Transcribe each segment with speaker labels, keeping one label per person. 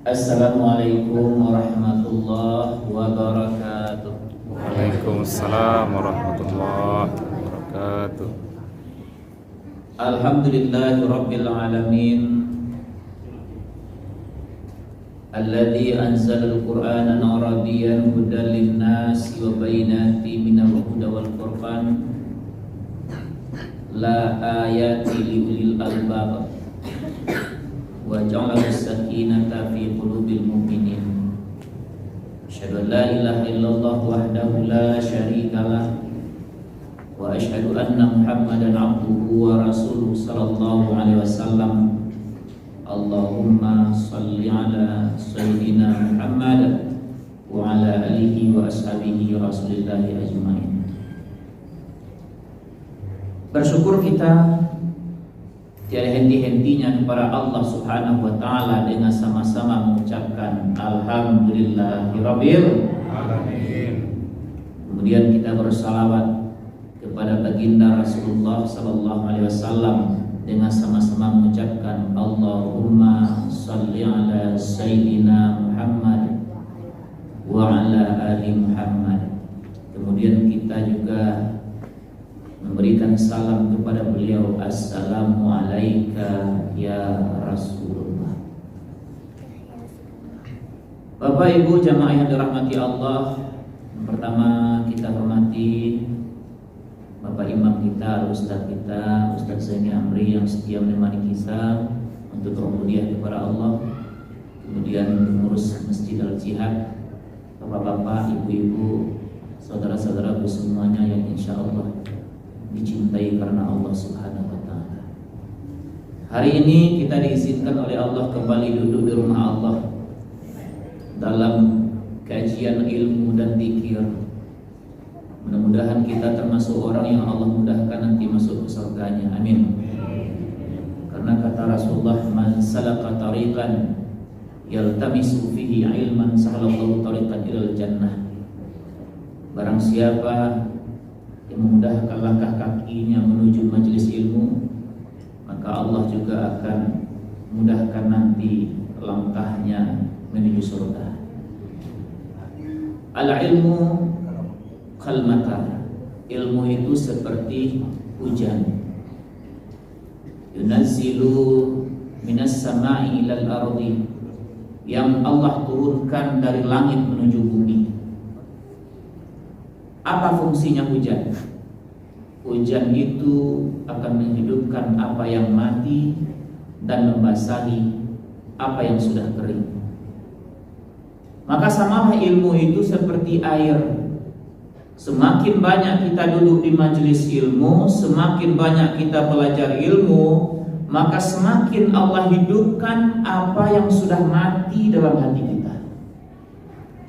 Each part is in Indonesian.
Speaker 1: Assalamualaikum warahmatullahi wabarakatuh.
Speaker 2: Waalaikumsalam warahmatullahi wabarakatuh.
Speaker 1: Alhamdulillahi rabbil alamin, alladzi anzala al-Qur'ana arabiyyan hudan lin-nasi wa bayyinatin minal huda wal furqan la ayati liulil albab wa ja'ala as-sakinata fi qulubil mu'minin. Asyhadu an la ilaha illallah wahdahu la syarikalah wa asyhadu anna Muhammadan abduhu wa rasuluhu sallallahu alaihi wasallam. Allahumma shalli ala sayyidina Muhammad wa ala alihi wa ashabihi rasulillahi ajmain. Bersyukur kita tiada henti-hentinya kepada Allah Subhanahu wa taala dengan sama-sama mengucapkan alhamdulillahirabbil
Speaker 2: Alamin.
Speaker 1: Kemudian kita bersalawat kepada baginda Rasulullah sallallahu alaihi wasallam dengan sama-sama mengucapkan Allahumma shalli ala sayyidina Muhammad wa ala ali Muhammad. Kemudian kita juga memberikan salam kepada beliau, assalamu alayka ya Rasulullah. Bapak Ibu jamaah yang dirahmati Allah, yang pertama kita hormati Bapak Imam kita, Ustaz kita, Ustaz Zaini Amri yang setia menemani kita untuk berubudiyah kepada Allah. Kemudian pengurus Masjid Al-Jihad, bapak-bapak, ibu-ibu, saudara-saudaraku semuanya yang insya Allah dicintai karena Allah Subhanahu wa taala. Hari ini kita diizinkan oleh Allah kembali duduk di rumah Allah dalam kajian ilmu dan zikir. Mudah-mudahan kita termasuk orang yang Allah mudahkan nanti masuk ke surganya. Amin. Karena kata Rasulullah, man salaka tariqan yaltamisu fihi ilman sahalallahu tariqan ilal jannah. Barang siapa yang memudahkan langkah kakinya menuju majelis ilmu, maka Allah juga akan mudahkan nanti langkahnya menuju surga. Al-ilmu kal matar, ilmu itu seperti hujan. Yunazzilu minas sama'i ilal ardi, yang Allah turunkan dari langit menuju bumi. Apa fungsinya hujan? Hujan itu akan menghidupkan apa yang mati dan membasahi apa yang sudah kering. Maka samalah ilmu itu seperti air. Semakin banyak kita duduk di majelis ilmu, semakin banyak kita belajar ilmu, maka semakin Allah hidupkan apa yang sudah mati dalam hati kita.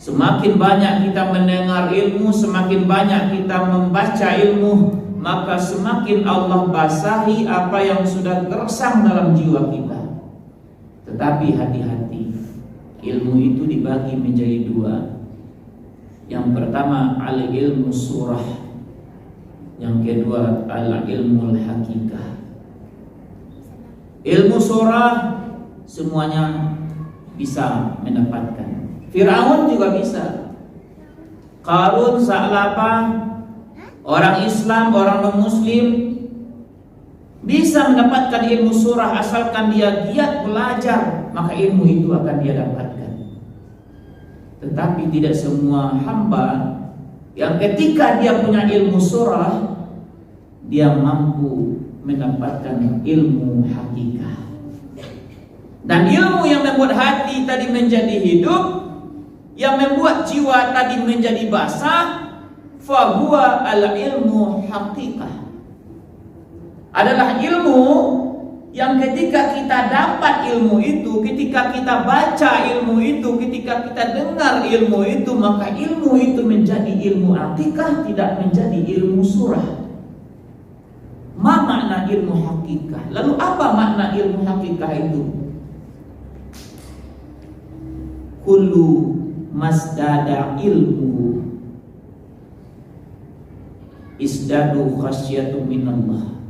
Speaker 1: Semakin banyak kita mendengar ilmu, semakin banyak kita membaca ilmu, maka semakin Allah basahi apa yang sudah gersang dalam jiwa kita. Tetapi hati-hati, ilmu itu dibagi menjadi dua. Yang pertama al-ilmu surah, yang kedua al-ilmu hakikah. Ilmu surah semuanya bisa mendapatkan. Firaun juga bisa. Qarun, Sa'labah, orang Islam, orang non-Muslim bisa mendapatkan ilmu surah asalkan dia giat belajar, maka ilmu itu akan dia dapatkan. Tetapi tidak semua hamba yang ketika dia punya ilmu surah, dia mampu mendapatkan ilmu hakikah. Dan ilmu yang membuat hati tadi menjadi hidup, yang membuat jiwa tadi menjadi basah, fahuwa al-ilmu hakikah, adalah ilmu yang ketika kita dapat ilmu itu, ketika kita baca ilmu itu, ketika kita dengar ilmu itu, maka ilmu itu menjadi ilmu hakikah, tidak menjadi ilmu surah. Ma makna ilmu hakikah? Lalu apa makna ilmu hakikah itu? Kullu masdada ilmu isdadu khasyatu minallah,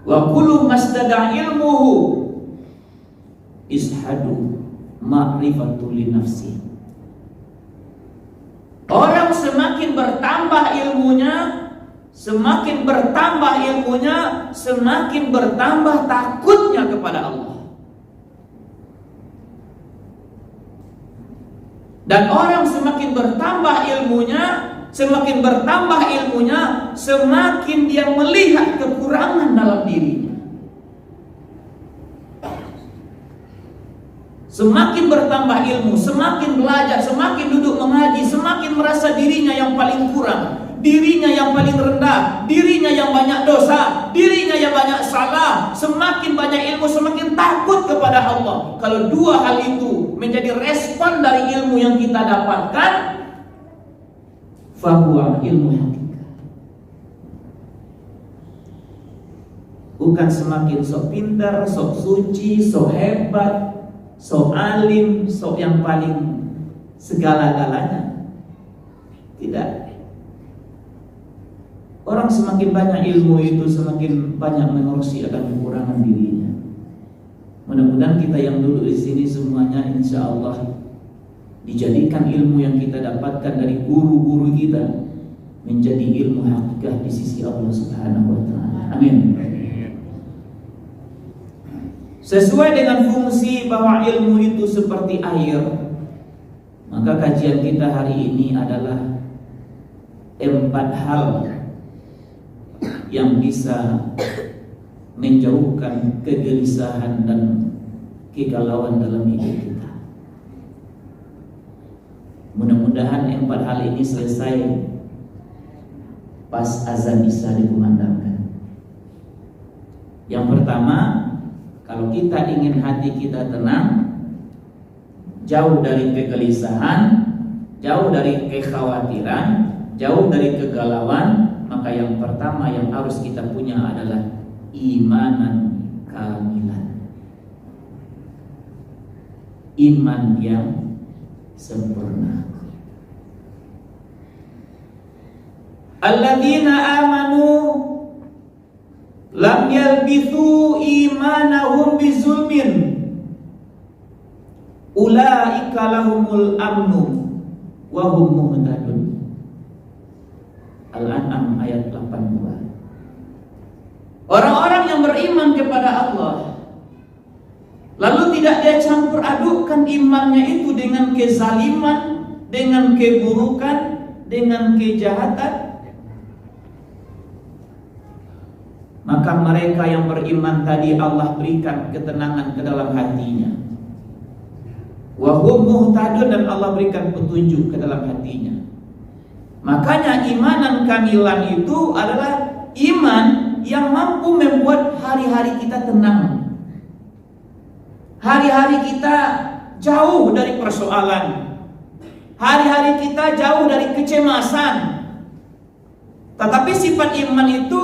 Speaker 1: wa kullu masdada ilmuhu ishadu ma'rifatul nafsi. Orang semakin bertambah ilmunya, semakin bertambah takutnya kepada Allah. Dan orang semakin bertambah ilmunya, semakin dia melihat kekurangan dalam dirinya. Semakin bertambah ilmu, semakin belajar, semakin duduk mengaji, semakin merasa dirinya yang paling kurang, dirinya yang paling rendah, dirinya yang banyak dosa, dirinya yang banyak salah. Semakin banyak ilmu, semakin takut kepada Allah. Kalau dua hal itu menjadi respon dari ilmu yang kita dapatkan, fahuwa ilmu hakikat. Bukan semakin sok pintar, sok suci, sok hebat, sok alim, sok yang paling segala-galanya. Tidak. Orang semakin banyak ilmu itu semakin banyak mengoreksi akan kekurangan dirinya. Mudah-mudahan kita yang duduk di sini semuanya insya Allah dijadikan ilmu yang kita dapatkan dari guru-guru kita menjadi ilmu hakikat di sisi Allah Subhanahu wa taala. Amin. Sesuai dengan fungsi bahwa ilmu itu seperti air, maka kajian kita hari ini adalah 4 hal yang bisa menjauhkan kegelisahan dan kegalauan dalam hidup kita. Mudah-mudahan 4 hal ini selesai pas azan isya dikumandangkan. Yang pertama, kalau kita ingin hati kita tenang, jauh dari kegelisahan, jauh dari kekhawatiran, jauh dari kegalauan, maka yang pertama yang harus kita punya adalah imanan kamilan. Iman yang sempurna. Alladzina amanu lam yalbithu imanahum bizulmin ulaika lahumul amnu wa hum muhtadun. Al-An'am ayat 82. Orang-orang yang beriman kepada Allah lalu tidak dia campur adukkan imannya itu dengan kezaliman, dengan keburukan, dengan kejahatan, maka mereka yang beriman tadi Allah berikan ketenangan ke dalam hatinya. Wa hum muhtadun, dan Allah berikan petunjuk ke dalam hatinya. Makanya imanan kamilan itu adalah iman yang mampu membuat hari-hari kita tenang. Hari-hari kita jauh dari persoalan. Hari-hari kita jauh dari kecemasan. Tetapi sifat iman itu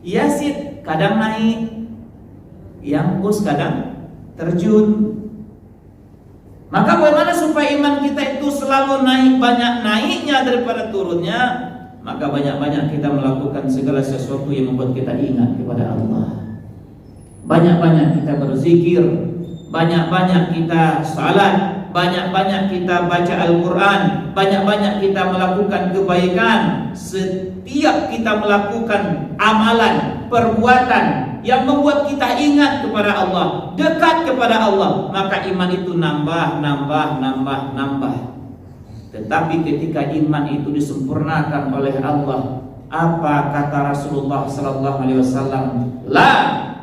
Speaker 1: yasid, kadang naik, yang bus kadang terjun. Maka bagaimana supaya iman kita itu selalu naik, banyak naiknya daripada turunnya? Maka banyak-banyak kita melakukan segala sesuatu yang membuat kita ingat kepada Allah. Banyak-banyak kita berzikir, banyak-banyak kita salat, banyak-banyak kita baca Al-Quran, banyak-banyak kita melakukan kebaikan. Setiap kita melakukan amalan, perbuatan yang membuat kita ingat kepada Allah, dekat kepada Allah, maka iman itu nambah. Tetapi ketika iman itu disempurnakan oleh Allah, apa kata Rasulullah sallallahu alaihi wasallam? La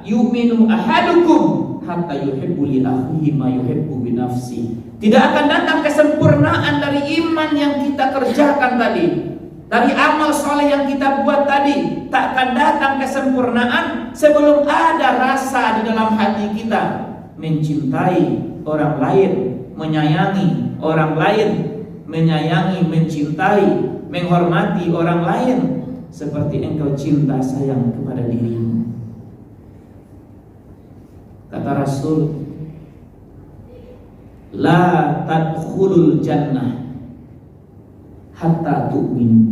Speaker 1: yu'minu ahadukum hatta yuhibbu li akhihi ma yuhibbu bi nafsi. Tidak akan datang kesempurnaan dari iman yang kita kerjakan tadi, dari amal soleh yang kita buat tadi. Tak akan datang kesempurnaan sebelum ada rasa di dalam hati kita mencintai orang lain, menyayangi orang lain, mencintai, menghormati orang lain seperti engkau cinta sayang kepada dirimu. Kata Rasul, la tadkhulul jannah hatta tu'minu,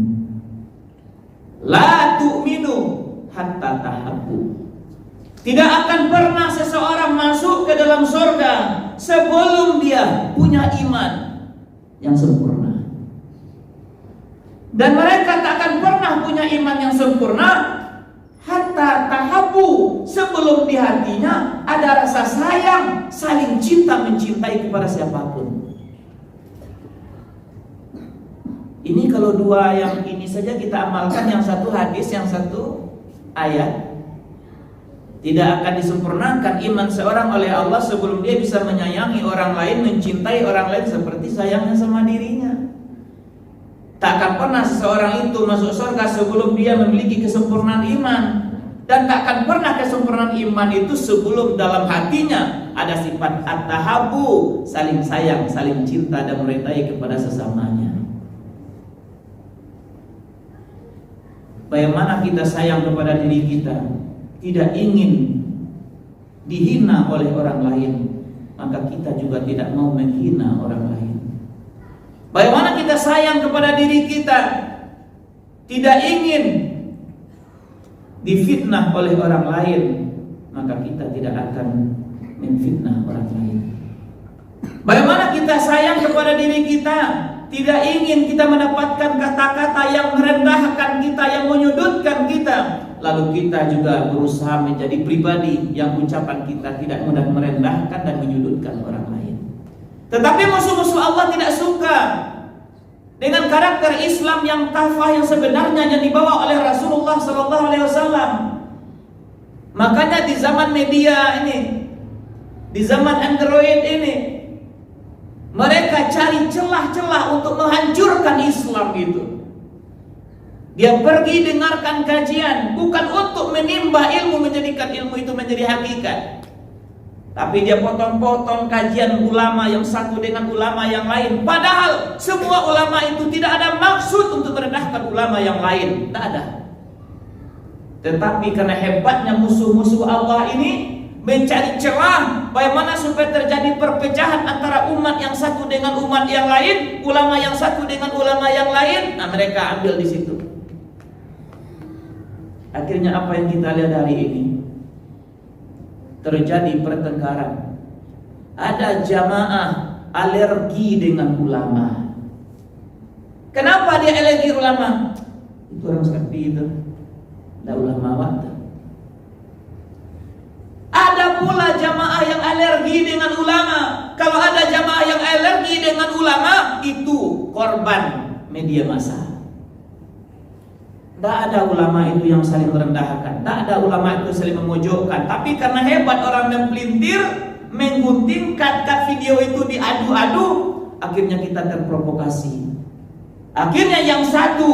Speaker 1: la tu'minu hatta tahabbu. Tidak akan pernah seseorang masuk ke dalam punya iman yang sempurna. Dan mereka tak akan pernah punya iman yang sempurna hatta tahabu, sebelum di hatinya ada rasa sayang, saling cinta mencintai kepada siapapun. Ini kalau dua yang ini saja kita amalkan, yang satu hadis, yang satu ayat, tidak akan disempurnakan iman seorang oleh Allah sebelum dia bisa menyayangi orang lain, mencintai orang lain seperti sayangnya sama dirinya. Tak akan pernah seseorang itu masuk surga sebelum dia memiliki kesempurnaan iman. Dan tak akan pernah kesempurnaan iman itu sebelum dalam hatinya ada sifat at-tahabu, saling sayang, saling cinta dan merendahi kepada sesamanya. Bagaimana kita sayang kepada diri kita, tidak ingin dihina oleh orang lain, maka kita juga tidak mau menghina orang lain. Bagaimana kita sayang kepada diri kita, tidak ingin difitnah oleh orang lain, maka kita tidak akan menfitnah orang lain. Bagaimana kita sayang kepada diri kita, tidak ingin kita mendapatkan kata-kata yang merendahkan kita, yang menyudutkan kita, lalu kita juga berusaha menjadi pribadi yang ucapan kita tidak mudah merendahkan dan menyudutkan orang lain. Tetapi musuh-musuh Allah tidak suka dengan karakter Islam yang kafah, yang sebenarnya yang dibawa oleh Rasulullah SAW. Makanya di zaman media ini, di zaman Android ini, mereka cari celah-celah untuk menghancurkan Islam itu. Dia pergi dengarkan kajian, bukan untuk menimba ilmu, menjadikan ilmu itu menjadi hakikat, tapi dia potong-potong kajian ulama yang satu dengan ulama yang lain. Padahal semua ulama itu tidak ada maksud untuk merendahkan ulama yang lain, tak ada. Tetapi karena hebatnya musuh-musuh Allah ini mencari celah bagaimana supaya terjadi perpecahan antara umat yang satu dengan umat yang lain, ulama yang satu dengan ulama yang lain. Nah, mereka ambil di situ. Akhirnya apa yang kita lihat hari ini? Terjadi pertengkaran. Ada jamaah alergi dengan ulama. Kenapa dia alergi ulama? Itu orang seperti itu. Ada ulama waktu. Ada pula jamaah yang alergi dengan ulama. Kalau ada jamaah yang alergi dengan ulama, itu korban media massa. Tidak ada ulama itu yang saling merendahkan, tidak ada ulama itu saling memojokkan. Tapi karena hebat orang mempelintir, menggunting, cut video itu diadu-adu, akhirnya kita terprovokasi. Akhirnya yang satu,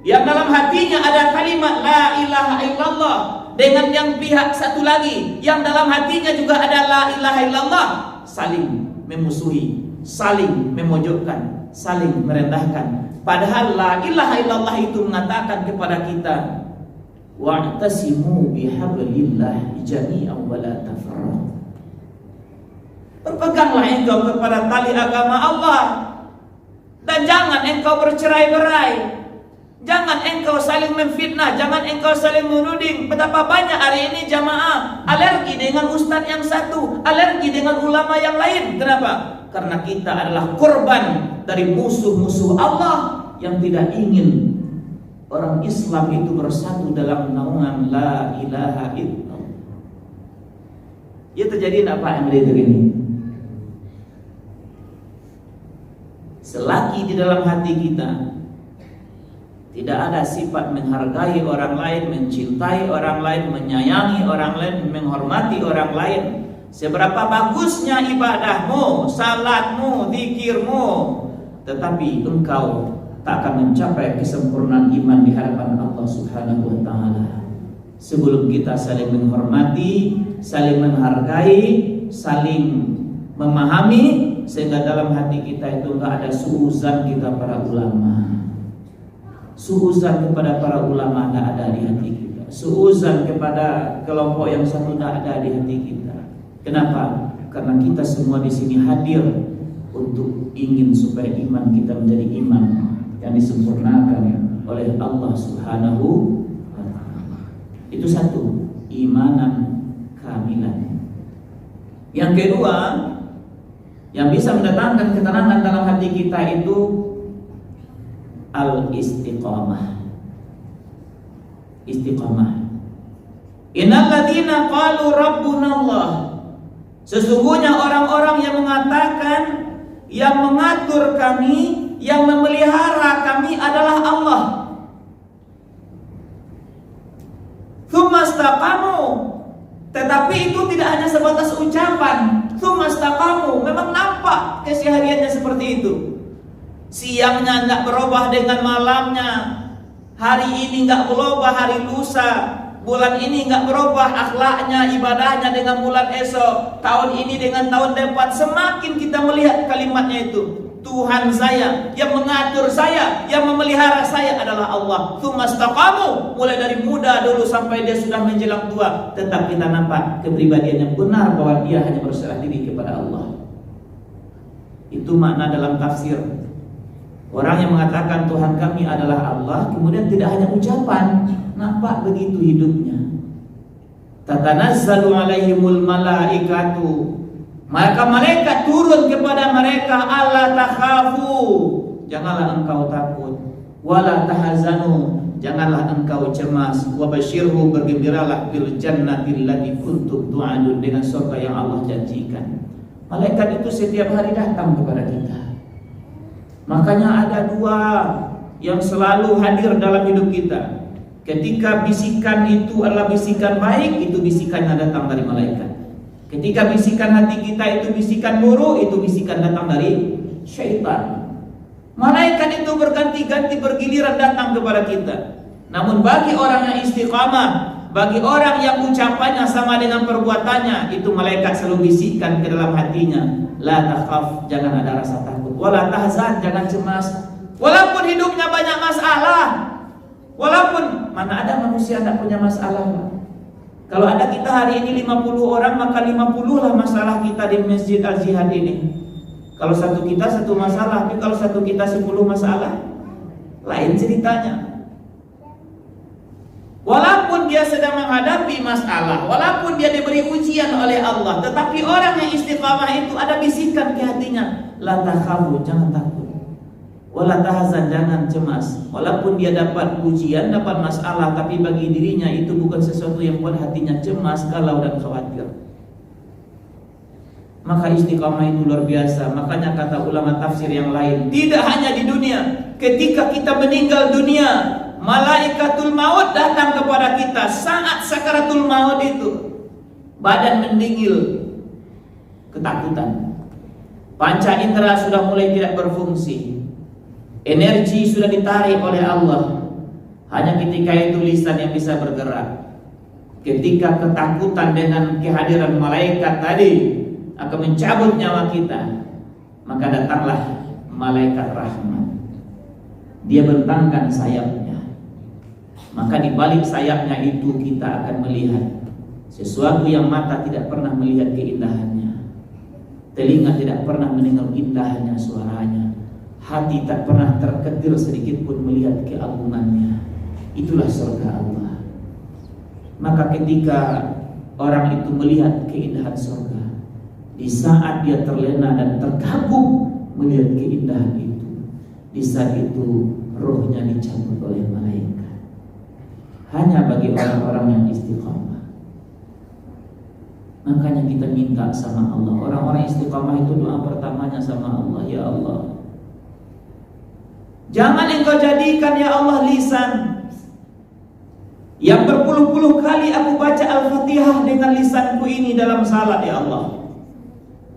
Speaker 1: yang dalam hatinya ada kalimat la ilaha illallah, dengan yang pihak satu lagi yang dalam hatinya juga ada la ilaha illallah, saling memusuhi, saling memojokkan, saling merendahkan. Padahal la ilaha illallah itu mengatakan kepada kita, wa'tasimu bihablillah jami'an wa la tafarraqu. Berpeganglah engkau kepada tali agama Allah dan jangan engkau bercerai-berai. Jangan engkau saling memfitnah, jangan engkau saling menuding. Betapa banyak hari ini jamaah alergi dengan ustadz yang satu, alergi dengan ulama yang lain. Kenapa? Karena kita adalah korban dari musuh-musuh Allah yang tidak ingin orang Islam itu bersatu dalam naungan la ilaha illallah. Ya terjadi apa yang dari ini? Selagi di dalam hati kita tidak ada sifat menghargai orang lain, mencintai orang lain, menyayangi orang lain, menghormati orang lain, seberapa bagusnya ibadahmu, salatmu, zikirmu, tetapi engkau tak akan mencapai kesempurnaan iman di hadapan Allah Subhanahu wa taala. Sebelum kita saling menghormati, saling menghargai, saling memahami, sehingga dalam hati kita itu enggak ada suuzan kita para ulama. Suuzan kepada para ulama enggak ada di hati kita. Suuzan kepada kelompok yang satu enggak ada di hati kita. Kenapa? Karena kita semua di sini hadir untuk ingin supaya iman kita menjadi iman yang disempurnakan oleh Allah Subhanahu wa taala. Itu satu, imanan kamilan. Yang kedua, Yang bisa mendatangkan ketenangan dalam hati kita itu al-istiqamah. Istiqamah. Innal ladzina qalu rabbuna Allah. Sesungguhnya orang-orang yang mengatakan, yang mengatur kami, yang memelihara kami adalah Allah. Tsumastaqamu. Tetapi itu tidak hanya sebatas ucapan. Tsumastaqamu, memang nampak kesehariannya seperti itu. Siangnya enggak berubah dengan malamnya. Hari ini enggak berubah hari lusa. Bulan ini enggak berubah akhlaknya, ibadahnya dengan bulan esok. Tahun ini dengan tahun depan. Semakin kita melihat kalimatnya itu, Tuhan saya, yang mengatur saya, yang memelihara saya adalah Allah. Tsumastaqamu, mulai dari muda dulu sampai dia sudah menjelang tua, tetap kita nampak kepribadian yang benar bahwa dia hanya berserah diri kepada Allah. Itu makna dalam tafsir. Orang yang mengatakan Tuhan kami adalah Allah, kemudian tidak hanya ucapan, nampak begitu hidupnya. Tatanazzalu alaihimul malaikatu, maka malaikat turun kepada mereka, alla takhafu, janganlah engkau takut, wala tahzanu, janganlah engkau cemas, wa basyirhu, bergembiralah bil jannati allati kuntum tu'adun, dengan surga yang Allah janjikan. Malaikat itu setiap hari datang kepada kita. Makanya ada dua yang selalu hadir dalam hidup kita. Ketika bisikan itu adalah bisikan baik, itu bisikannya datang dari malaikat. Ketika bisikan hati kita itu bisikan buruk, itu bisikan datang dari syaitan. Malaikat itu berganti-ganti bergiliran datang kepada kita. Namun bagi orang yang istiqamah, bagi orang yang ucapannya sama dengan perbuatannya, itu malaikat selalu bisikkan ke dalam hatinya, la takhaf, jangan ada rasa takut, wala tahzan, jangan cemas. Walaupun hidupnya banyak masalah, walaupun mana ada manusia tidak punya masalah. Kalau ada kita hari ini 50 orang, maka 50 lah masalah kita di Masjid Al-Jihad ini. Kalau satu kita satu masalah, tapi kalau satu kita 10 masalah, lain ceritanya. Walaupun dia sedang menghadapi masalah, walaupun dia diberi ujian oleh Allah, tetapi orang yang istiqamah itu ada bisikan ke hatinya, la takhafu, jangan takut, wala tahzan, jangan cemas. Walaupun dia dapat ujian, dapat masalah, tapi bagi dirinya itu bukan sesuatu yang buat hatinya cemas, galau dan khawatir. Maka istiqamah itu luar biasa. Makanya kata ulama tafsir yang lain, tidak hanya di dunia, ketika kita meninggal dunia, malaikatul maut datang kepada kita saat sakaratul maut itu. Badan mendingil, ketakutan. Panca indera sudah mulai tidak berfungsi. Energi sudah ditarik oleh Allah. Hanya ketika itu lisan yang bisa bergerak. Ketika ketakutan dengan kehadiran malaikat tadi akan mencabut nyawa kita, maka datanglah malaikat rahmat. Dia bentangkan sayapnya. Maka di balik sayapnya itu kita akan melihat sesuatu yang mata tidak pernah melihat keindahannya, telinga tidak pernah mendengar indahnya suaranya, hati tak pernah terketir sedikit pun melihat keagungannya. Itulah surga Allah. Maka ketika orang itu melihat keindahan surga, di saat dia terlena dan terkagum melihat keindahan itu, di saat itu rohnya dicabut oleh malaikat. Hanya bagi orang-orang yang istiqamah. Makanya kita minta sama Allah. Orang-orang istiqamah itu doa pertamanya sama Allah, ya Allah, jangan engkau jadikan ya Allah lisan yang berpuluh-puluh kali aku baca Al-Fatihah dengan lisanku ini dalam salat, ya Allah.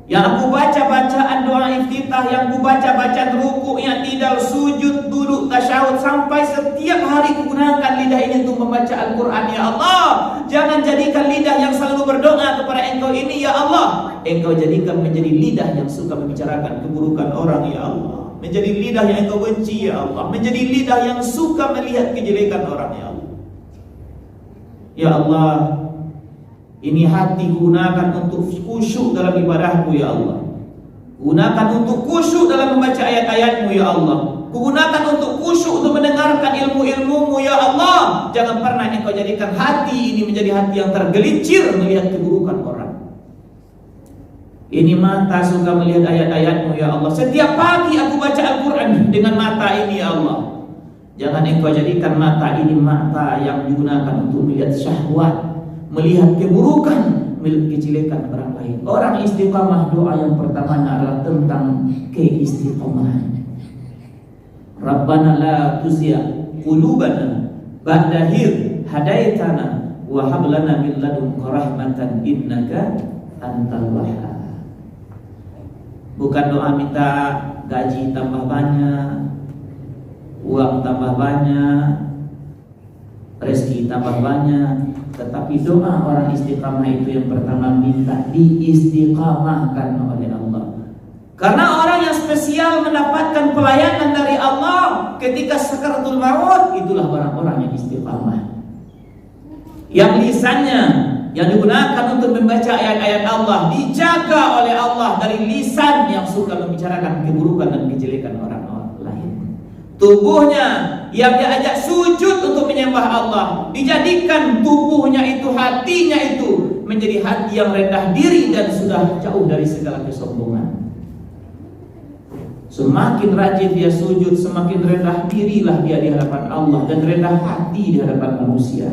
Speaker 1: Yang aku baca bacaan doa iftitah, yang aku baca bacaan ruku, i'tidal, sujud, duduk, tasyahud, sampai setiap hari gunakan lidah ini untuk membaca Al-Quran, ya Allah. Jangan jadikan lidah yang selalu berdoa kepada engkau ini, ya Allah, engkau jadikan menjadi lidah yang suka membicarakan keburukan orang, ya Allah. Menjadi lidah yang engkau benci, ya Allah. Menjadi lidah yang suka melihat kejelekan orang, ya Allah. Ya Allah, ini hati gunakan untuk khusyuk dalam ibadahku, ya Allah. Gunakan untuk khusyuk dalam membaca ayat-ayatmu, ya Allah. Gunakan untuk khusyuk untuk mendengarkan ilmu-ilmumu, ya Allah. Jangan pernah engkau jadikan hati ini menjadi hati yang tergelincir melihat keburukan orang. Ini mata suka melihat ayat-ayat-Mu ya Allah. Setiap pagi aku baca Al-Quran dengan mata ini ya Allah. Jangan Engkau jadikan mata ini mata yang digunakan untuk melihat syahwat, melihat keburukan, melihat kejelekan orang lain. Orang istiqamah, doa yang pertamanya adalah tentang keistiqamahan. Rabbana la tuzigh qulubana ba'da idh hadaitana wa hab lana min ladunka rahmatan innaka antal wahhab. Bukan doa minta gaji tambah banyak, uang tambah banyak, rezeki tambah banyak, tetapi doa orang istiqamah itu yang pertama minta diistiqamahkan oleh Allah. Karena orang yang spesial mendapatkan pelayanan dari Allah ketika sakaratul maut, itulah orang-orang yang istiqamah. Yang lisannya yang digunakan untuk membaca ayat-ayat Allah dijaga oleh Allah dari lisan yang suka membicarakan keburukan dan kejelekan orang lain. Tubuhnya yang diajak sujud untuk menyembah Allah, dijadikan tubuhnya itu, hatinya itu menjadi hati yang rendah diri dan sudah jauh dari segala kesombongan. Semakin rajin dia sujud, semakin rendah dirilah dia di hadapan Allah dan rendah hati di hadapan manusia.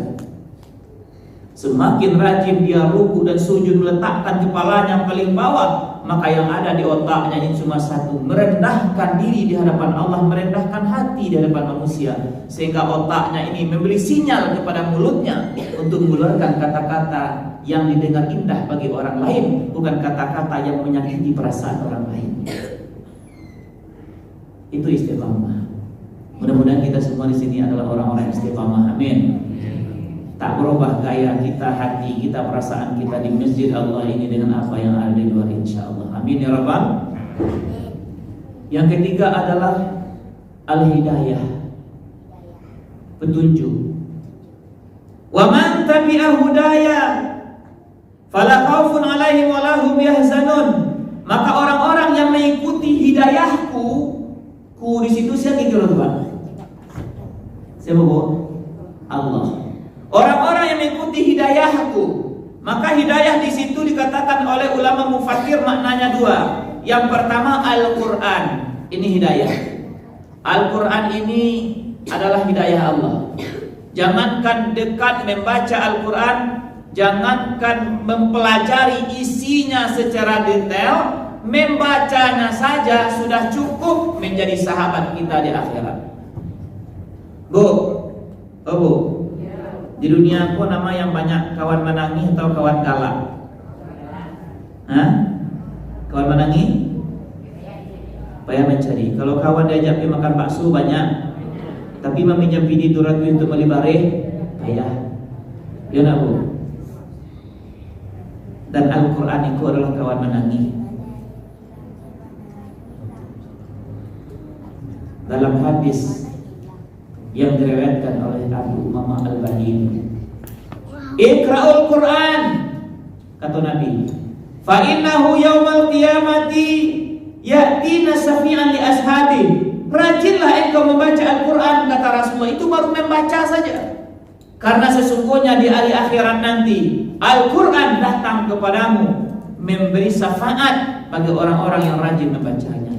Speaker 1: Semakin rajin dia ruku dan sujud meletakkan kepalanya paling bawah, maka yang ada di otaknya ini cuma satu, merendahkan diri di hadapan Allah, merendahkan hati di hadapan manusia, sehingga otaknya ini memberi sinyal kepada mulutnya untuk mengeluarkan kata-kata yang didengar indah bagi orang lain, bukan kata-kata yang menyakiti perasaan orang lain. Itu istiqamah. Mudah-mudahan kita semua di sini adalah orang-orang istiqamah. Amin. Tak berubah gaya kita, hati kita, perasaan kita di masjid Allah ini dengan apa yang ada di luar, insyaallah. Amin ya rabbal. Yang ketiga adalah al-hidayah, petunjuk. Wa man tabi'a hudaya fala khaufun 'alaihim wa lahum yahzanun. Maka orang-orang yang mengikuti hidayahku, di situ siapa yang kira Tuhan? Siapa bu? Allah. Orang-orang yang mengikuti hidayahku, maka hidayah di situ dikatakan oleh ulama mufassir maknanya dua. Yang pertama Al-Quran, ini hidayah. Al-Quran ini adalah hidayah Allah. Jangankan dekat membaca Al-Quran, jangankan mempelajari isinya secara detail, membacanya saja sudah cukup menjadi sahabat kita di akhirat. Bu, Bu, di dunia aku nama yang banyak kawan menangis atau kawan galak? Hah? Kawan menangis? Payah mencari. Kalau kawan diajak pergi makan bakso banyak, tapi meminjam pidi 200 untuk beli bareh, payah. Ya nak bu? Dan Al-Quran itu adalah kawan menangis. Dalam hadis yang diriwayatkan oleh Abu Umamah Al-Bahili, Iqra'ul Quran, kata Nabi, fa innahu yaumal qiyamati ya'tina syafi'an li ashabi. Rajinlah engkau membaca Al-Quran, kata Rasulullah. Itu baru membaca saja, karena sesungguhnya di hari akhirat nanti Al-Quran datang kepadamu memberi syafaat bagi orang-orang yang rajin membacanya.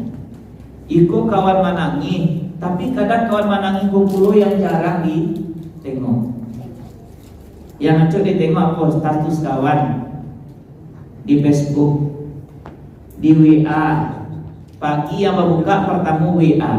Speaker 1: Iko kawan menangis, tapi kadang kawan menangis kumpul yang jarang ditengok. Yang acok ditengok apa? Status kawan di Facebook, di WA. Pagi yang membuka pertama WA,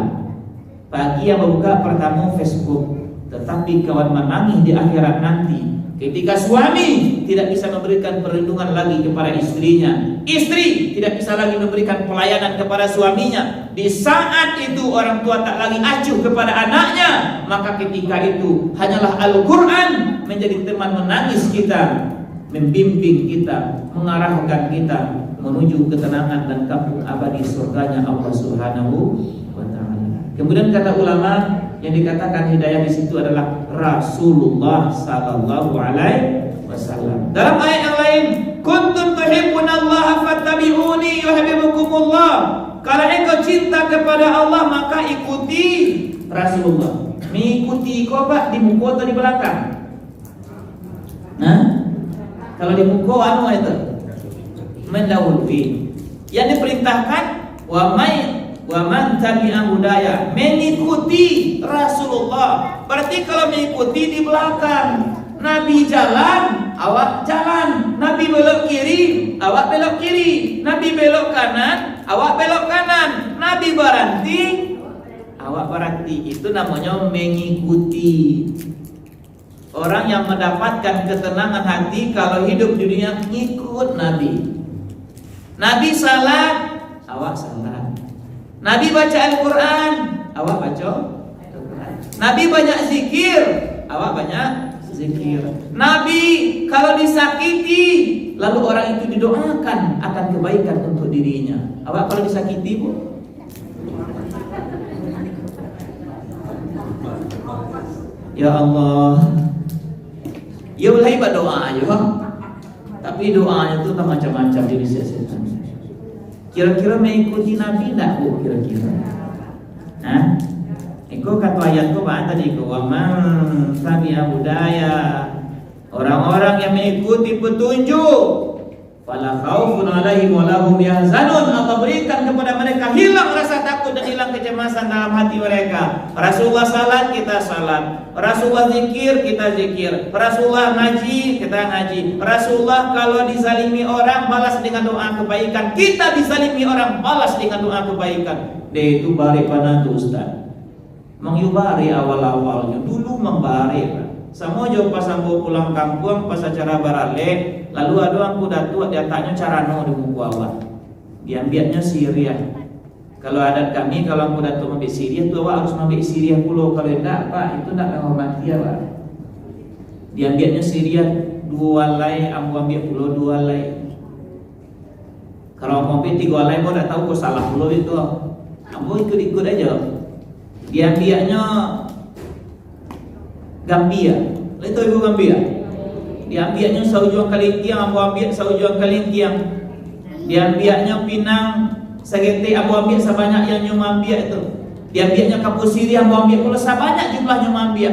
Speaker 1: pagi yang membuka pertama Facebook. Tetapi kawan menangis di akhirat nanti ketika suami tidak bisa memberikan perlindungan lagi kepada istrinya, istri tidak bisa lagi memberikan pelayanan kepada suaminya. Di saat itu orang tua tak lagi acuh kepada anaknya, maka ketika itu hanyalah Al-Quran menjadi teman menangis kita, membimbing kita, mengarahkan kita menuju ketenangan dan kampung abadi surganya Allah Subhanahu wa ta'ala. Kemudian kata ulama, yang dikatakan hidayah di situ adalah Rasulullah sallallahu alaihi wasallam. Dalam ayat yang lain, kuntum tuhibbunallaha fattabi'uni yuhibbukumullah. Kalau engkau cinta kepada Allah, maka ikuti Rasulullah. Mengikuti kau Pak di muka atau di belakang? Nah, kalau di muka anu itu mendahului. Yang diperintahkan wa man tabi'a hudaya, mengikuti Rasulullah. Berarti kalau mengikuti di belakang. Nabi jalan, awak jalan. Nabi belok kiri, awak belok kiri. Nabi belok kanan, awak belok kanan. Nabi berhenti, awak berhenti. Itu namanya mengikuti. Orang yang mendapatkan ketenangan hati kalau hidup di dunia ngikut Nabi. Nabi salat, awak salat. Nabi baca Al-Quran, awak baca Al-Quran. Nabi banyak zikir, awak banyak zikir. Nabi kalau disakiti, lalu orang itu didoakan akan kebaikan untuk dirinya. Awak kalau disakiti, Bu? Ya Allah, ya mulai berdoa aja. Tapi doanya itu tak macam-macam jadi setan. Kira-kira mengikuti Nabi tak, Bu? Kira-kira. Hah? Iko kata ayat ko ba tadi ko man tabi'a budaya. Orang-orang yang mengikuti petunjuk, fala khaufun 'alaihim wa lahum yahzanun. Allah berikan kepada mereka hilang rasa takut dan hilang kecemasan dalam hati mereka. Rasulullah salat, kita salat. Rasulullah zikir, kita zikir. Rasulullah ngaji, kita ngaji. Rasulullah kalau dizalimi orang balas dengan doa kebaikan. Kita dizalimi orang balas dengan doa kebaikan. Dia itu bari pada tu Ustaz. Mengyubari awal-awalnya dulu membari. Sama jauh pas ambo pulang kampung pas acara barale, lalu ada aku datuk dia tanya cara no di buku awal. Diambilnya Syria. Kalau adat kami kalau aku datuk ambil Syria tu awak harus ambil Syria pula. Kalau tidak Pak itu tidak menghormati Pak. Diambilnya Syria dua lay, ambo ambil pula dua lay. Kalau mau ambil tiga lay, mau tak tahu kau salah pula itu. Ambo ikut-ikut aja. Diambilnya Gambia, itu ibu Gambia. Diambilnya Saujuang Kalingkiang, aku ambil Saujuang Kalingkiang. Diambilnya Pinang, Sagete, aku ambil sebanyak yang nyumambia itu. Diambilnya Kapus Siri, aku ambil pula sebanyak jumlah nyumambia.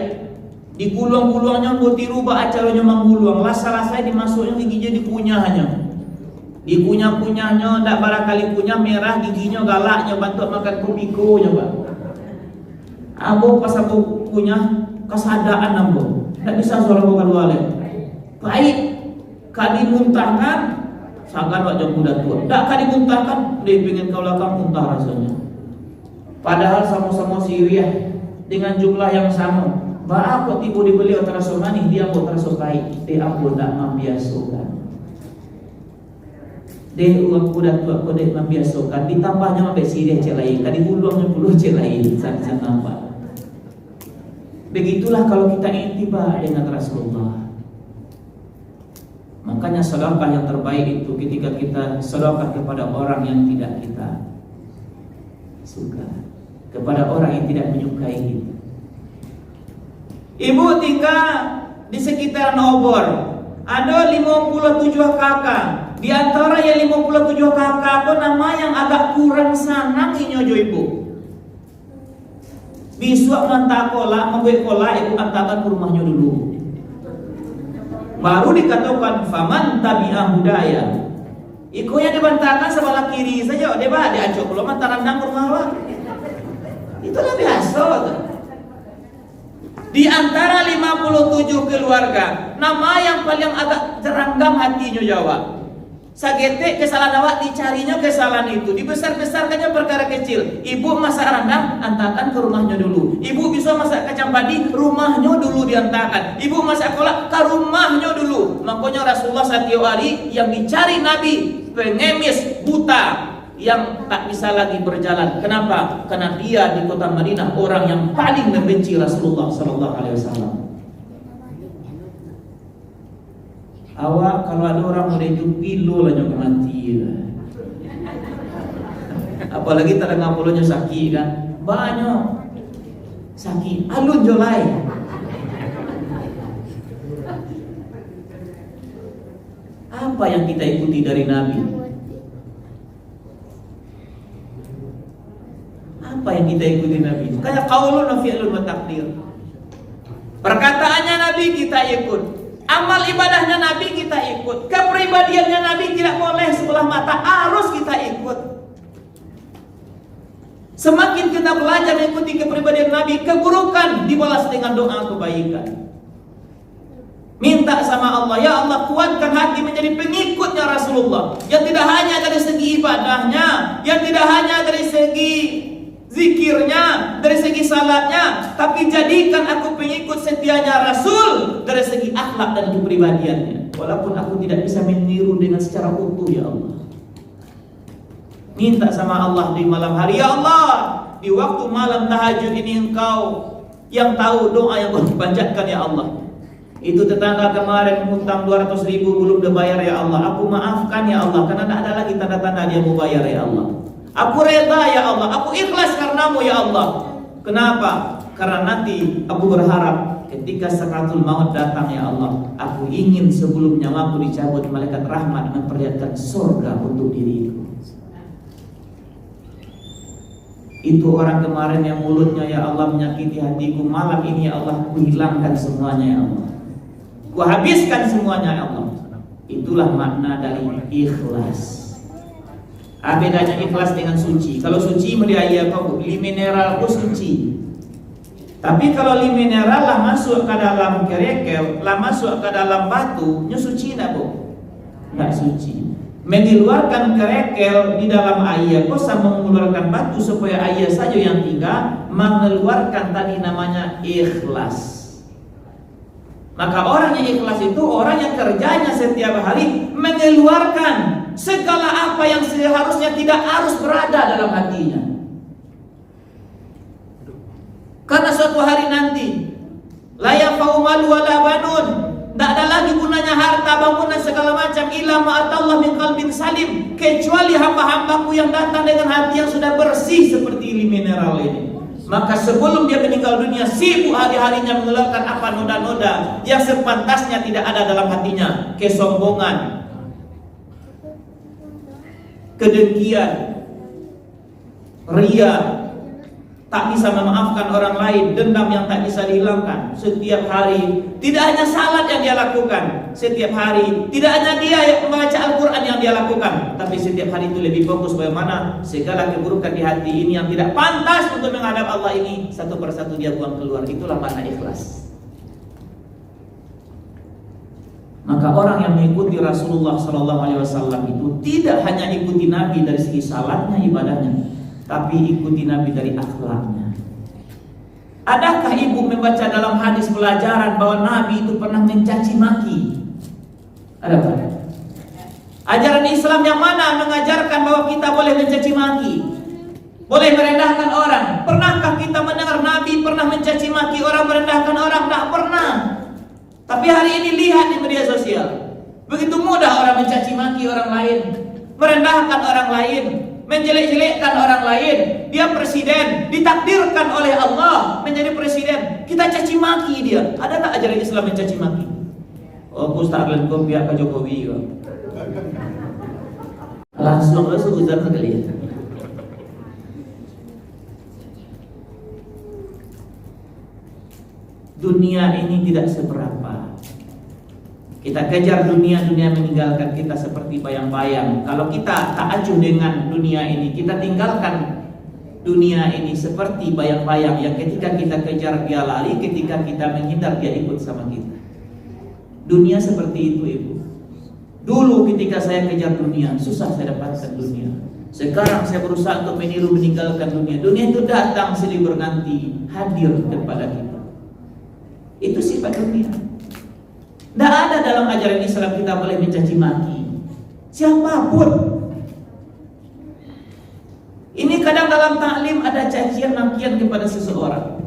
Speaker 1: Di gulung-gulungnya buti rubah acaranya menggulung. Lasa-lasa dimasuknya giginya dikunyahnya. Dikunyah-kunyahnya, tak barangkali kunyah merah, giginya galaknya, bantu makan kubikonya Pak. Abu pas aku kunyah kesadaan ambo, tak bisa suara bukan wale. Baik, kali muntahkan, sangat wajah muda tua. Tak kali muntahkan, dia pengen kau lakang muntah rasanya. Padahal sama-sama Syria dengan jumlah yang sama. Bah aku tiba di beliau terasa manis, dia aku terasa baik. Dia aku tak membiasakan. Dia aku dah tua, aku tak membiasakan. Ditambahnya sampai Syria cek lain, kali buluangnya puluh cek lain, sangat nampak. Begitulah kalau kita intiba dengan Rasulullah. Makanya sedekah yang terbaik itu ketika kita sedekah kepada orang yang tidak kita suka, kepada orang yang tidak menyukai kita. Ibu tinggal di sekitaran Obor, ada 57 kakak. Di antara yang 57 kakak itu nama yang agak kurang sanang inyojo ibu. Besok mantakola, membuat kola ibu antarkan ke rumahnya dulu. Baru dikatakan faman tabi'ah hudaya. Iko yang dibantakan sebelah kiri saja, dia bah diacok belum antaran nang ke rumah awak. Itulah biasa. Di antara 57 keluarga, nama yang paling agak teranggam hatinya jawab. Sagete kesalahan awak dicarinya kesalahan itu, dibesar-besarkannya perkara kecil. Ibu masak rendang, antarkan ke rumahnya dulu. Ibu bisa masak kacang padi, rumahnya dulu diantarkan. Ibu masak kolak, ke rumahnya dulu. Makanya Rasulullah setiap hari yang dicari Nabi, pengemis, buta, yang tak bisa lagi berjalan. Kenapa? Karena dia di kota Madinah orang yang paling membenci Rasulullah Sallallahu Alaihi Wasallam. Awak kalau ada orang mau hidup pilu lah nyok mati lah. Apalagi terdengar puluhnya sakit kan, banyak sakit alun jolai. Apa yang kita ikuti dari Nabi? Apa yang kita ikuti Nabi? Kayak qaulun wa fi'lun wa taqdir. Perkataannya Nabi kita ikut. Amal ibadahnya Nabi kita ikut, kepribadiannya Nabi tidak boleh sebelah mata, harus kita ikut. Semakin kita belajar mengikuti kepribadian Nabi, keburukan dibalas dengan doa kebaikan. Minta sama Allah, ya Allah kuatkan hati menjadi pengikutnya Rasulullah, yang tidak hanya dari segi ibadahnya, yang tidak hanya dari segi zikirnya, dari segi salatnya, tapi jadikan aku pengikut setianya Rasul dari segi akhlak dan kepribadiannya. Walaupun aku tidak bisa meniru dengan secara utuh, ya Allah. Minta sama Allah di malam hari, ya Allah, di waktu malam tahajud ini Engkau yang tahu doa yang aku panjatkan, ya Allah. Itu tetangga kemarin hutang 200.000 belum dibayar, ya Allah, aku maafkan ya Allah, karena tidak ada lagi tanda-tanda dia mau bayar, ya Allah. Aku reda, ya Allah, aku ikhlas karenamu, ya Allah. Kenapa? Karena nanti aku berharap ketika sakaratul maut datang, ya Allah, aku ingin sebelum nyawaku dicabut, malaikat rahmat memperlihatkan surga untuk diriku. Itu orang kemarin yang mulutnya, ya Allah, menyakiti hatiku, malam ini, ya Allah, ku hilangkan semuanya, ya Allah, ku habiskan semuanya, ya Allah. Itulah makna dari ikhlas. Bedanya ikhlas dengan suci. Kalau suci meriaya kau, li mineral ku suci. Tapi kalau li mineral lah masuk ke dalam kerekel, lah masuk ke dalam batu, nyu suci nak bu? Nggak suci. Mengeluarkan kerekel di dalam air, kau sama mengeluarkan batu supaya air saja yang tinggal, mengeluarkan tadi namanya ikhlas. Maka orang yang ikhlas itu orang yang kerjanya setiap hari mengeluarkan segala apa yang seharusnya tidak harus berada dalam hatinya. Karena suatu hari nanti la yanfa'u malu wala banun, tidak ada lagi gunanya harta, bangunan segala macam, illa ma'atallah min qalbin salim, kecuali hamba-hambaku yang datang dengan hati yang sudah bersih seperti ini mineral ini. Maka sebelum dia meninggal dunia, sibuk hari-harinya mengeluarkan apa noda-noda yang sepantasnya tidak ada dalam hatinya. Kesombongan, kedengkian, ria, tak bisa memaafkan orang lain, dendam yang tak bisa dihilangkan. Setiap hari tidak hanya salat yang dia lakukan, setiap hari tidak hanya dia yang membaca Al-Quran yang dia lakukan, tapi setiap hari itu lebih fokus bagaimana segala keburukan di hati ini yang tidak pantas untuk menghadap Allah ini satu persatu dia buang keluar. Itulah makna ikhlas. Maka orang yang mengikuti Rasulullah SAW itu tidak hanya ikuti Nabi dari segi salatnya, ibadahnya, tapi ikuti Nabi dari akhlaknya. Adakah ibu membaca dalam hadis pelajaran bahwa Nabi itu pernah mencaci maki? Ada tak? Ajaran Islam yang mana mengajarkan bahwa kita boleh mencaci maki, boleh merendahkan orang? Pernahkah kita mendengar Nabi pernah mencaci maki orang, merendahkan orang? Tak pernah. Tapi hari ini lihat di media sosial, begitu mudah orang mencaci maki orang lain, merendahkan orang lain, menjelek-jelekkan orang lain. Dia presiden, ditakdirkan oleh Allah menjadi presiden, kita caci maki dia. Ada tak ajaran Islam mencaci maki? Oh, Ustaz kau pihak ke Jokowi ya. Langsung uzan sekali ya. Dunia ini tidak seberapa. Kita kejar dunia meninggalkan kita seperti bayang-bayang. Kalau kita tak acuh dengan dunia ini, kita tinggalkan dunia ini seperti bayang-bayang yang ketika kita kejar dia lari, ketika kita menghindar dia ikut sama kita. Dunia seperti itu, ibu. Dulu ketika saya kejar dunia, susah saya dapatkan dunia. Sekarang saya berusaha untuk meniru meninggalkan dunia. Dunia itu datang silih berganti, hadir kepada kita. Itu sifat dunia. Tidak ada dalam ajaran Islam kita boleh mencaci maki siapapun. Ini kadang dalam taklim ada cacian makian kepada seseorang.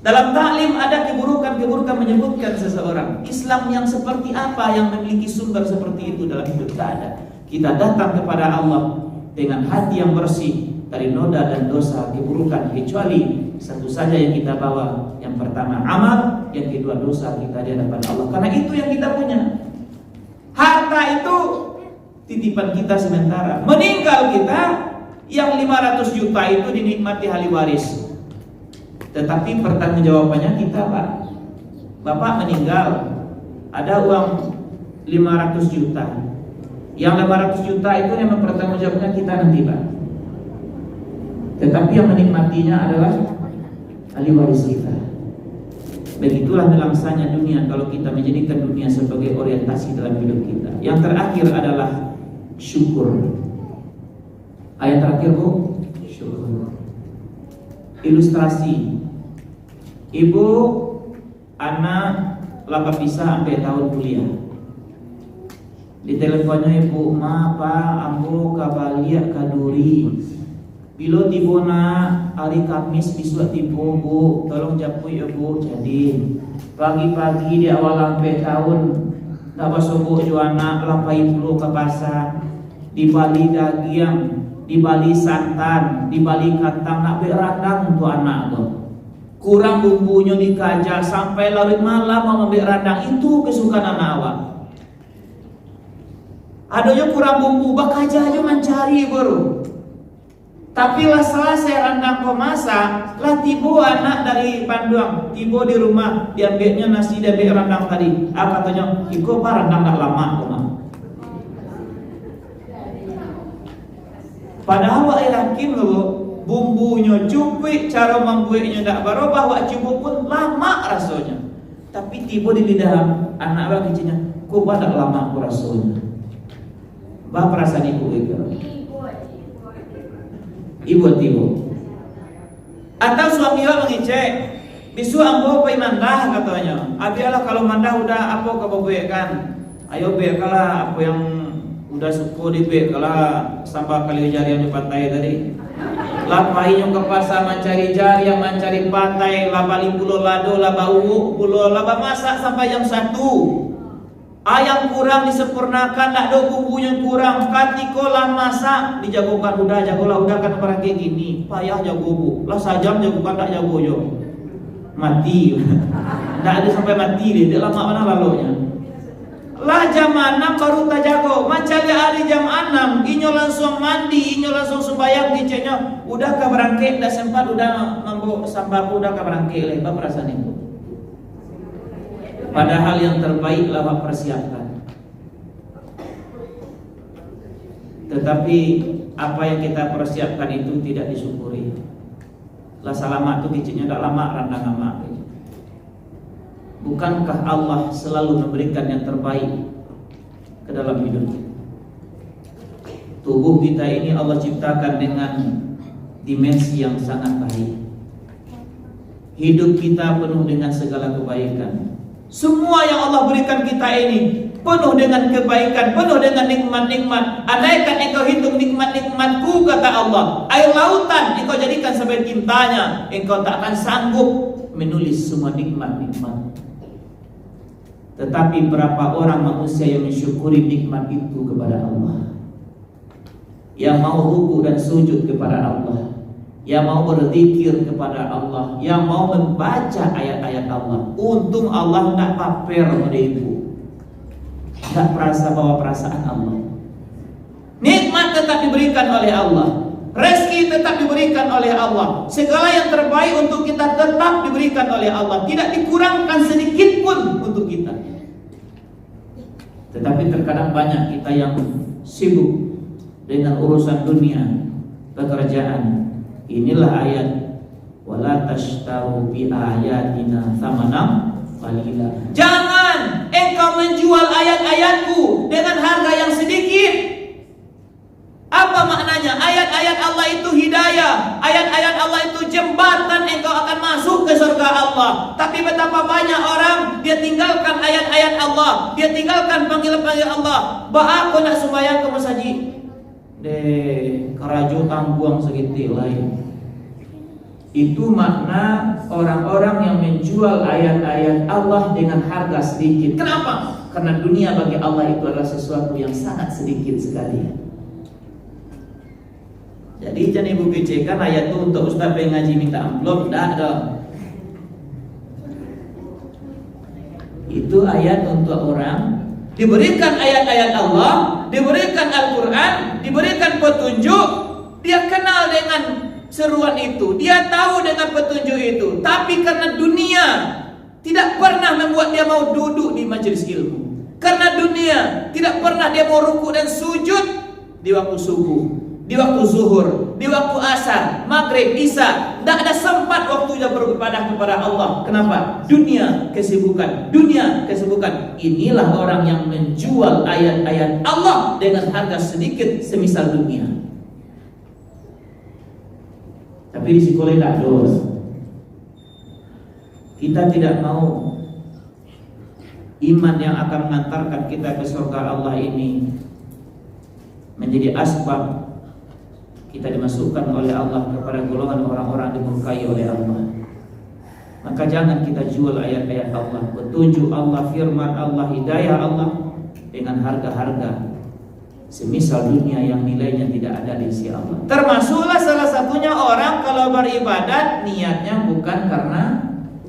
Speaker 1: Dalam taklim ada keburukan-keburukan menyebutkan seseorang. Islam yang seperti apa yang memiliki sumber seperti itu dalam hidup? Tidak ada. Kita datang kepada Allah dengan hati yang bersih dari noda dan dosa keburukan, kecuali satu saja yang kita bawa. Yang pertama amal, yang kedua dosa kita di hadapan Allah. Karena itu yang kita punya. Harta itu titipan kita sementara. Meninggal kita, yang 500 juta itu dinikmati ahli waris. Tetapi pertanggungjawabannya kita, Pak. Bapak meninggal, ada uang 500 juta. Yang 500 juta itu yang mempertanggungjawabnya kita nanti, Pak. Tetapi yang menikmatinya adalah ahli waris kita. Begitulah melangsanya dunia kalau kita menjadikan dunia sebagai orientasi dalam hidup kita. Yang terakhir adalah syukur. Ayat terakhir, Bu, syukur. Ilustrasi. Ibu anak lapa pisah sampai tahun kuliah. Di teleponnya ibu, ma pa ambo kabalia kaduri. Bilo tibo na hari Kamis besok tibo bu, tolong japui ibu jadi. Pagi-pagi di awal sampai tahun dapat sobo juana lampai puluh ke pasar. Di Bali daging, di Bali santan, di Bali kantang nak berandang untuk anak tu. Kurang bumbunya dikajak sampai larut malam mau ambil radang. Itu kesukaan anak awak. Adanya kurang bumbu bakaja aja mencari baru. Tapi lah selesai randang kau masak, lah tibo anak dari Panduang, tibo di rumah diambilnya nasi dari randang tadi. Apa katanya? Iko pak randang tak lama kau. Padahal wak yakin loh. Bumbunya cukup, cara membuatnya tak berubah, wak cukup pun lama rasanya. Tapi tiba di lidah anak abang kecilnya, kok tak lama aku rasanya. Bah perasaan ibu itu. Ibu. Atau suami awak mengecek, bisu ambo pai mandah katanya. Abialah kalau mandah udah apa kau buatkan? Ayo bekalah apa yang udah suku dibekalah sampai kali jari yang dipantai tadi. Lapai yang ke pasar mencari jari, yang mencari pantai, labali pulau lado, laba uuk, pulau laba masak sampai jam 1. Ayam kurang disempurnakan, tak ada bumbunya kurang. Katikolah masak, dijagokan udah, jagolah udah kan orang kayak gini. Payah jago bu, lah sajam jagokan tak jago yo. Mati, tak ada sampai mati dia lama mana lalunya. Lah jam 6 baru tak jago. Macam hari jam 6 inyo langsung mandi, inyo langsung sembahyang dicenya. Udah ke berangkit, dah sempat udah mampu sambaku udah ke berangkit lebar perasaan itu. Padahal yang terbaik lah persiapkan. Tetapi apa yang kita persiapkan itu tidak disyukuri. Lah salamat itu dicenya tak lama randang amak. Bukankah Allah selalu memberikan yang terbaik ke dalam hidup kita? Tubuh kita ini Allah ciptakan dengan dimensi yang sangat baik. Hidup kita penuh dengan segala kebaikan. Semua yang Allah berikan kita ini penuh dengan kebaikan, penuh dengan nikmat-nikmat. Andaikan engkau hitung nikmat-nikmatku, kata Allah, air lautan engkau jadikan sebagai tintanya, engkau tak akan sanggup menulis semua nikmat-nikmat. Tetapi berapa orang manusia yang mensyukuri nikmat itu kepada Allah, yang mau ruku dan sujud kepada Allah, yang mau berzikir kepada Allah, yang mau membaca ayat-ayat Allah. Untung Allah tidak pamer pada itu, tidak perasa bawa perasaan Allah. Nikmat tetap diberikan oleh Allah, rezeki tetap diberikan oleh Allah, segala yang terbaik untuk kita tetap diberikan oleh Allah, tidak dikurangkan sedikit pun untuk kita. Tetapi terkadang banyak kita yang sibuk dengan urusan dunia, pekerjaan. Inilah ayat, wala tashtaru bi ayatina tsamanan qalila. Jangan engkau menjual ayat-ayatku dengan harga yang sedikit. Apa maknanya? Ayat-ayat Allah itu hidayah, ayat-ayat Allah itu jembatan engkau akan masuk ke surga Allah. Tapi betapa banyak orang dia tinggalkan ayat-ayat Allah, dia tinggalkan panggil-panggil Allah. Bah aku nak sembahyang ke masjid, deh kerajo tangguang segitu lain. Itu makna orang-orang yang menjual ayat-ayat Allah dengan harga sedikit. Kenapa? Karena dunia bagi Allah itu adalah sesuatu yang sangat sedikit sekali. Jadi jangan ibu bicarakan ayat itu untuk ustaz pengen ngaji minta amplop, dah ada. Itu ayat untuk orang diberikan ayat-ayat Allah, diberikan Al-Quran, diberikan petunjuk, dia kenal dengan seruan itu, dia tahu dengan petunjuk itu. Tapi karena dunia, Tidak pernah membuat dia mau duduk di majelis ilmu. Karena dunia, tidak pernah dia mau ruku dan sujud di waktu subuh, di waktu zuhur, di waktu asar, maghrib, isya. Tidak ada sempat waktunya beribadah kepada Allah. Kenapa? Dunia kesibukan, dunia kesibukan. Inilah orang yang menjual ayat-ayat Allah dengan harga sedikit semisal dunia. Tapi di sekolah tidak dosa. Kita tidak mau iman yang akan mengantarkan kita ke surga Allah ini menjadi asbab kita dimasukkan oleh Allah kepada golongan orang-orang dimurkai oleh Allah. Maka jangan kita jual ayat-ayat Allah, petunjuk Allah, firman Allah, hidayah Allah dengan harga-harga semisal dunia yang nilainya tidak ada di sisi Allah. Termasuklah salah satunya orang kalau beribadat niatnya bukan karena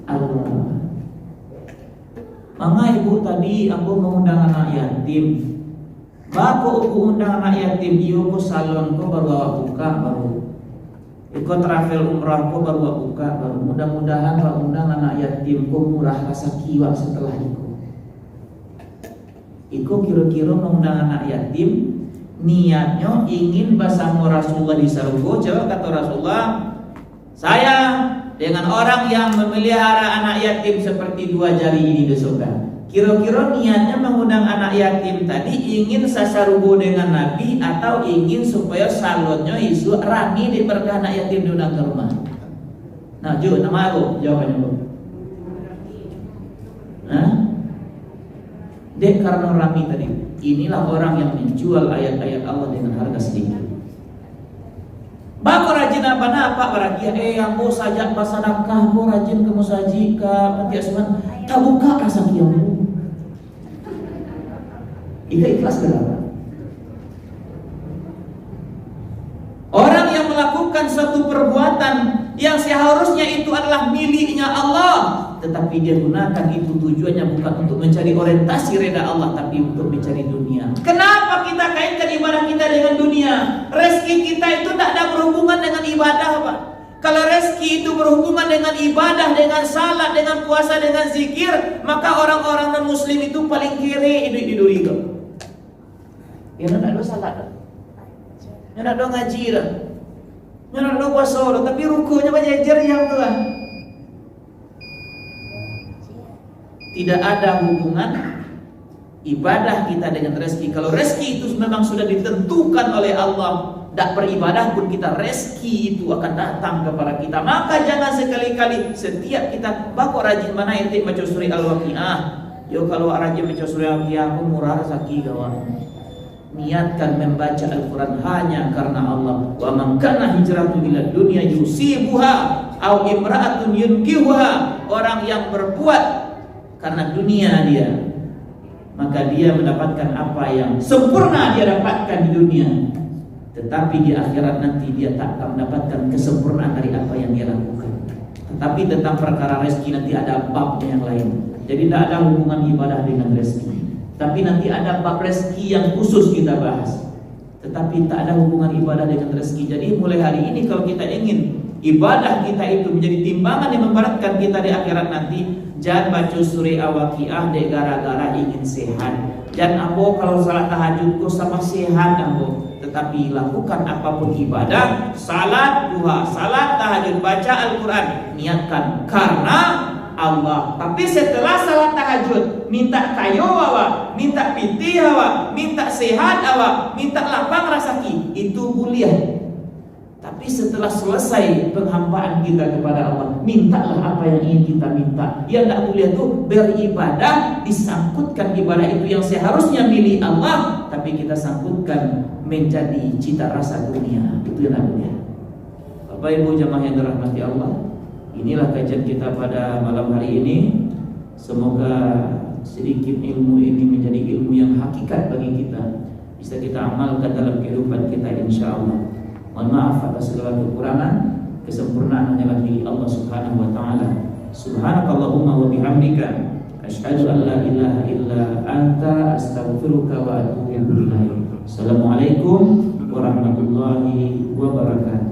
Speaker 1: Allah. Mama ibu tadi aku mengundang anak yatim. Bapak aku undang anak yatim, iyo ko salon ko baru awak buka baru. Iko travel umrah ko baru awak buka baru. Mudah-mudahan awak undang anak yatim ko murah rasa kiwa setelah itu. Iko kira-kira mengundang anak yatim, niatnya ingin bersama Rasulullah di surga. Coba kata Rasulullah, saya dengan orang yang memelihara anak yatim seperti dua jari ini di surga. Kira-kira niatnya mengundang anak yatim tadi ingin sasarubo dengan Nabi atau ingin supaya salonnya isu rami diberkah anak yatim diundang ke rumah. Nah, Ju, nama aku jawabannya Bu. Hah? Dek karena rami tadi. Inilah orang yang menjual ayat-ayat Allah dengan harga sedikit. Bako rajin apa-apa berarti aku sajak pasadakah aku rajin ke musaji ke panti asuhan tak buka rasa kiamu. Ika ikhlas kenapa? Orang yang melakukan suatu perbuatan yang seharusnya itu adalah miliknya Allah, tetapi dia gunakan itu tujuannya bukan untuk mencari orientasi reda Allah, tapi untuk mencari dunia. Kenapa kita kaitkan ibadah kita dengan dunia? Rezeki kita itu tidak ada berhubungan dengan ibadah, Pak. Kalau rezeki itu berhubungan dengan ibadah, dengan salat, dengan puasa, dengan zikir, maka orang-orang non-muslim itu paling kere hidup itu. Ya tidak ada salat, ya tidak ada ngaji, ya tidak ada puasa, tapi rukunya banyak yang tuh. Tidak ada hubungan ibadah kita dengan rezeki. Kalau rezeki itu memang sudah ditentukan oleh Allah, tak beribadah pun kita rezeki itu akan datang kepada kita. Maka jangan sekali-kali setiap kita bakok rajin mana ente baca surah Al-Waqiah. Yo kalau rajin baca surah Al-Waqiah aku murah rezeki kawan. Niatkan membaca Al-Quran hanya karena Allah. Wa man kana hijratu ila dunya yusibuha au imra'atun yunkihuha. Orang yang berbuat karena dunia dia, maka dia mendapatkan apa yang sempurna dia dapatkan di dunia, tetapi di akhirat nanti dia tak akan mendapatkan kesempurnaan dari apa yang dia lakukan. Tetapi tentang perkara rezeki nanti ada babnya yang lain. Jadi tidak ada hubungan ibadah dengan rezeki. Tapi nanti ada bab rezeki yang khusus kita bahas. Tetapi tak ada hubungan ibadah dengan rezeki. Jadi mulai hari ini kalau kita ingin ibadah kita itu menjadi timbangan yang memberatkan kita di akhirat nanti, jangan baca surah Al-Waqiah dek gara-gara ingin sehat. Dan ambo kalau salat tahajudku sama sehat ambo. Tetapi lakukan apapun ibadah, salat duha, salat tahajud, baca Al-Quran, niatkan karena Allah. Tapi setelah salat tahajud, minta kayu awak, minta pitih awak, minta sehat awak, minta lapang rasaki, itu boleh. Tapi setelah selesai penghambaan kita kepada Allah, mintalah apa yang ingin kita minta. Yang tidak boleh itu beribadah, disangkutkan ibadah itu yang seharusnya milik Allah, tapi kita sangkutkan menjadi cita rasa dunia. Itu yang tidak boleh. Bapak Ibu jamaah yang dirahmati Allah, inilah kajian kita pada malam hari ini. Semoga sedikit ilmu ini menjadi ilmu yang hakikat bagi kita, bisa kita amalkan dalam kehidupan kita insyaAllah. Mohon maaf atas segala kekurangan, kesempurnaan hanyalah milik Allah Subhanahu wa taala. Subhanakallahumma wa bihamdika asyhadu an la ilaha illa anta astaghfiruka wa atubu ilaik. Assalamualaikum warahmatullahi wabarakatuh.